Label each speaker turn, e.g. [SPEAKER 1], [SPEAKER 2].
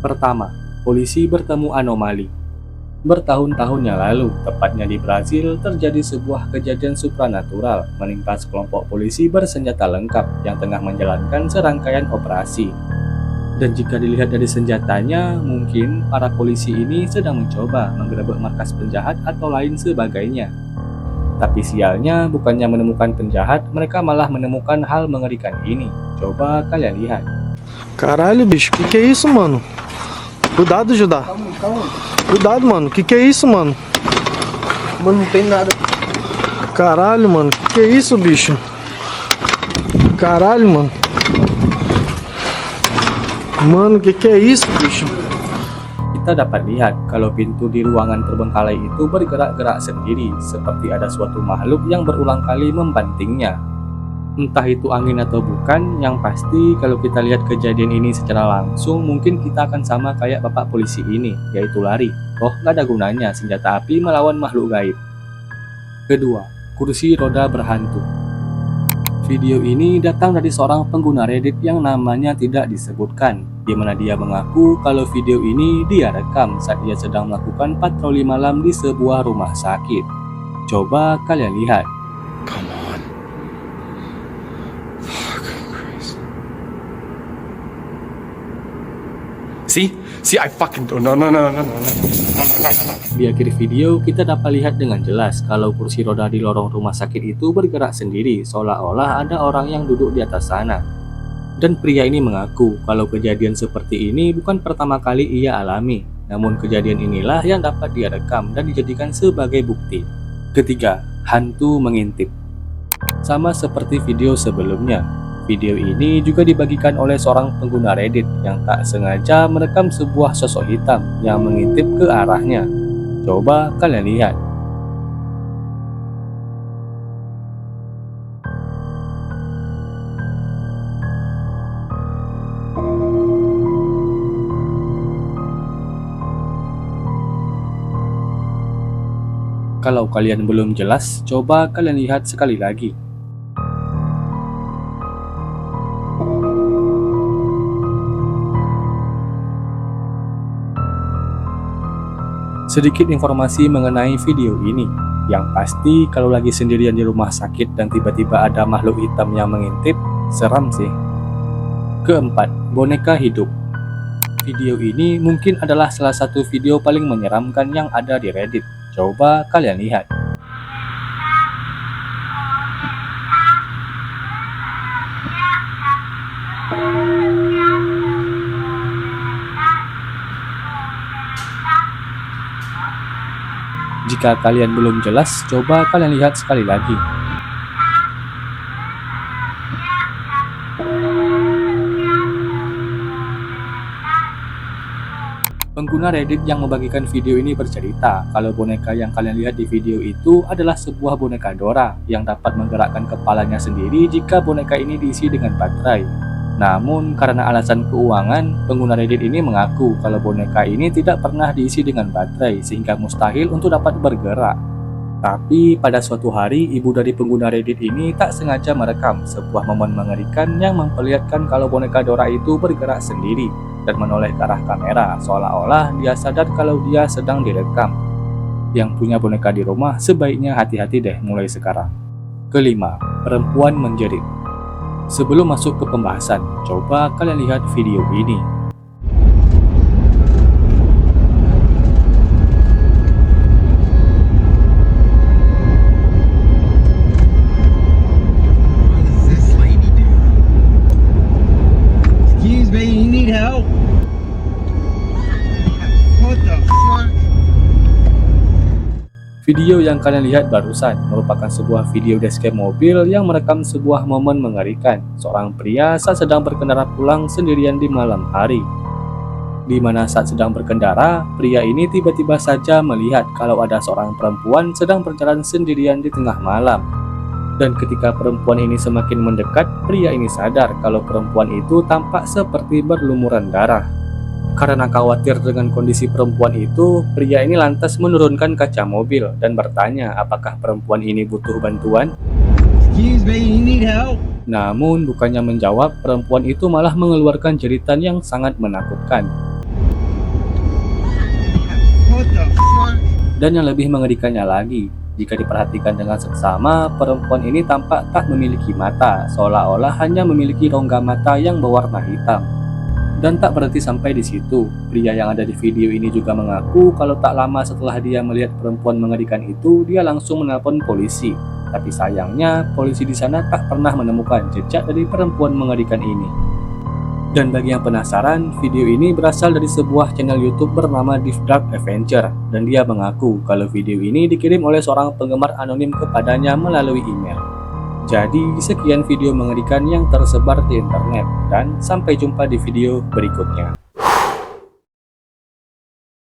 [SPEAKER 1] Pertama, polisi bertemu anomali. Bertahun-tahun yang lalu, tepatnya di Brazil, terjadi sebuah kejadian supranatural menimpa sekelompok polisi bersenjata lengkap yang tengah menjalankan serangkaian operasi. Dan jika dilihat dari senjatanya, mungkin para polisi ini sedang mencoba menggerebek markas penjahat atau lain sebagainya. Tapi sialnya, bukannya menemukan penjahat, mereka malah menemukan hal mengerikan ini. Coba kalian lihat.
[SPEAKER 2] Caralho, bicho, que é isso, mano? Cuidado, Judá. Cuidado, mano. Que é isso, mano?
[SPEAKER 3] Mano, não tem nada.
[SPEAKER 2] Caralho, mano. Que é isso, bicho? Caralho, mano. Mano, que é isso, bicho?
[SPEAKER 1] Kita dapat lihat kalau pintu di ruangan terbengkalai itu bergerak-gerak sendiri, seperti ada suatu makhluk yang berulang kali membantingnya. Entah itu angin atau bukan, yang pasti kalau kita lihat kejadian ini secara langsung, mungkin kita akan sama kayak bapak polisi ini, yaitu lari. Oh, nggak ada gunanya senjata api melawan makhluk gaib. Kedua, kursi roda berhantu. Video ini datang dari seorang pengguna Reddit yang namanya tidak disebutkan, di mana dia mengaku kalau video ini dia rekam saat dia sedang melakukan patroli malam di sebuah rumah sakit. Coba kalian lihat.
[SPEAKER 2] Come on. See, I fucking don't. No.
[SPEAKER 1] Di akhir video, kita dapat lihat dengan jelas kalau kursi roda di lorong rumah sakit itu bergerak sendiri, seolah-olah ada orang yang duduk di atas sana. Dan pria ini mengaku kalau kejadian seperti ini bukan pertama kali ia alami, namun kejadian inilah yang dapat dia rekam dan dijadikan sebagai bukti. Ketiga, hantu mengintip. Sama seperti video sebelumnya, video ini juga dibagikan oleh seorang pengguna Reddit yang tak sengaja merekam sebuah sosok hitam yang mengintip ke arahnya. Coba kalian lihat. Kalau kalian belum jelas, coba kalian lihat sekali lagi. Sedikit informasi mengenai video ini. Yang pasti kalau lagi sendirian di rumah sakit dan tiba-tiba ada makhluk hitam yang mengintip, seram sih. Keempat, boneka hidup. Video ini mungkin adalah salah satu video paling menyeramkan yang ada di Reddit. Coba kalian lihat. Jika kalian belum jelas, coba kalian lihat sekali lagi. Pengguna Reddit yang membagikan video ini bercerita kalau boneka yang kalian lihat di video itu adalah sebuah boneka Dora yang dapat menggerakkan kepalanya sendiri jika boneka ini diisi dengan baterai. Namun karena alasan keuangan, pengguna Reddit ini mengaku kalau boneka ini tidak pernah diisi dengan baterai sehingga mustahil untuk dapat bergerak. Tapi pada suatu hari, ibu dari pengguna Reddit ini tak sengaja merekam sebuah momen mengerikan yang memperlihatkan kalau boneka Dora itu bergerak sendiri dan menoleh ke arah kamera, seolah-olah dia sadar kalau dia sedang direkam. Yang punya boneka di rumah sebaiknya hati-hati deh mulai sekarang. Kelima, perempuan menjerit. Sebelum masuk ke pembahasan, coba kalian lihat video ini.
[SPEAKER 3] Excuse me, you need help? What the fuck?
[SPEAKER 1] Video yang kalian lihat barusan merupakan sebuah video dashcam mobil yang merekam sebuah momen mengerikan seorang pria saat sedang berkendara pulang sendirian di malam hari. Di mana saat sedang berkendara, pria ini tiba-tiba saja melihat kalau ada seorang perempuan sedang berjalan sendirian di tengah malam. Dan ketika perempuan ini semakin mendekat, pria ini sadar kalau perempuan itu tampak seperti berlumuran darah. Karena khawatir dengan kondisi perempuan itu, pria ini lantas menurunkan kaca mobil dan bertanya apakah perempuan ini butuh bantuan.
[SPEAKER 3] Excuse me, you need help?
[SPEAKER 1] Namun bukannya menjawab, perempuan itu malah mengeluarkan jeritan yang sangat menakutkan. Dan yang lebih mengerikannya lagi, jika diperhatikan dengan seksama, perempuan ini tampak tak memiliki mata, seolah-olah hanya memiliki rongga mata yang berwarna hitam. Dan tak berhenti sampai di situ, pria yang ada di video ini juga mengaku kalau tak lama setelah dia melihat perempuan mengerikan itu, dia langsung menelpon polisi. Tapi sayangnya, polisi di sana tak pernah menemukan jejak dari perempuan mengerikan ini. Dan bagi yang penasaran, video ini berasal dari sebuah channel YouTube bernama Deep Dark Adventure, dan dia mengaku kalau video ini dikirim oleh seorang penggemar anonim kepadanya melalui email. Jadi, sekian video mengerikan yang tersebar di internet, dan sampai jumpa di video berikutnya.